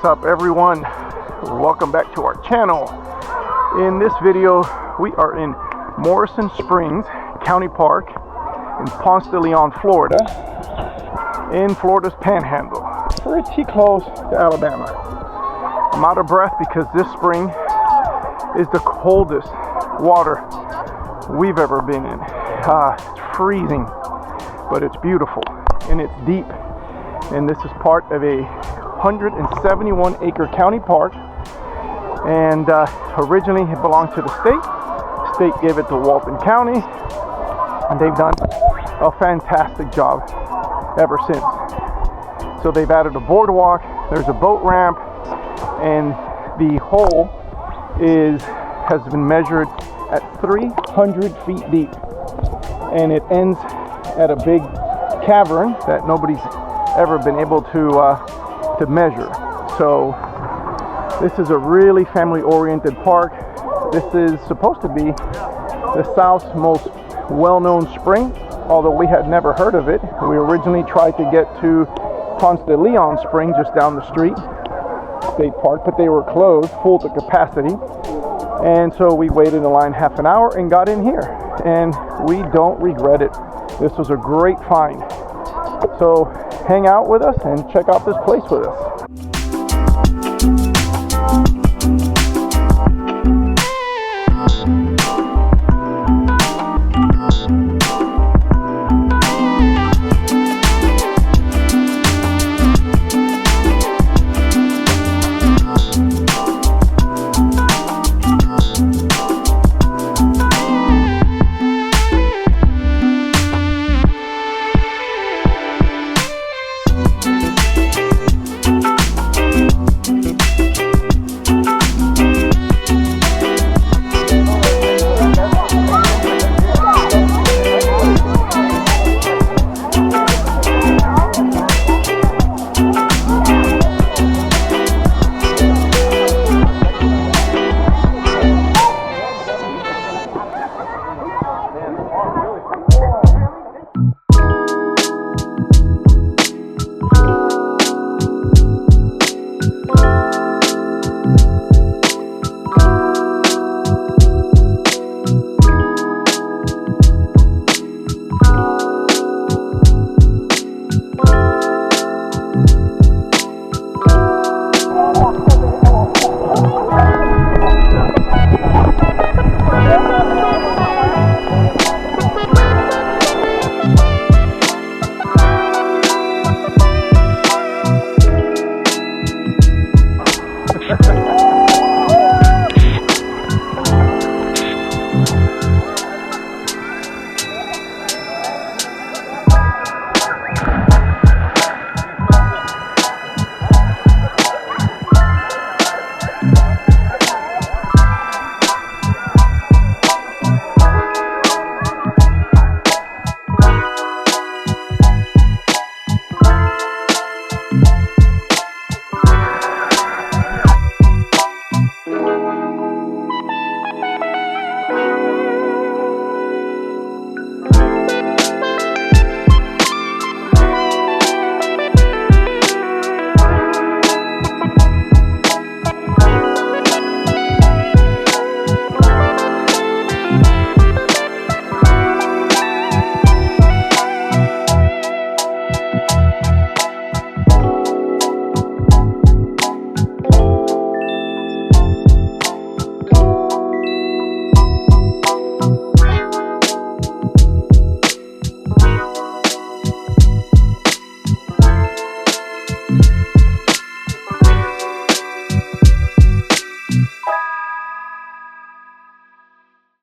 up everyone? Welcome back to our channel. In this video we are in Morrisson Springs County Park in Ponce de Leon, Florida, in Florida's Panhandle, pretty close to Alabama. I'm out of breath because this spring is the coldest water we've ever been in. It's freezing, but it's beautiful and it's deep. And this is part of a 171 acre county park, and originally it belonged to the state. The state gave it to Walton County, and they've done a fantastic job ever since. So they've added a boardwalk, there's a boat ramp, and the hole has been measured at 300 feet deep, and it ends at a big cavern that nobody's ever been able to measure. So this is a really family-oriented park. This is supposed to be the South's most well-known spring, although we had never heard of it. We originally tried to get to Ponce de Leon Springs just down the street, state park, but they were closed, full to capacity. And so we waited in line half an hour and got in here, and we don't regret it. This was a great find. So hang out with us and check out this place with us. Ha ha ha.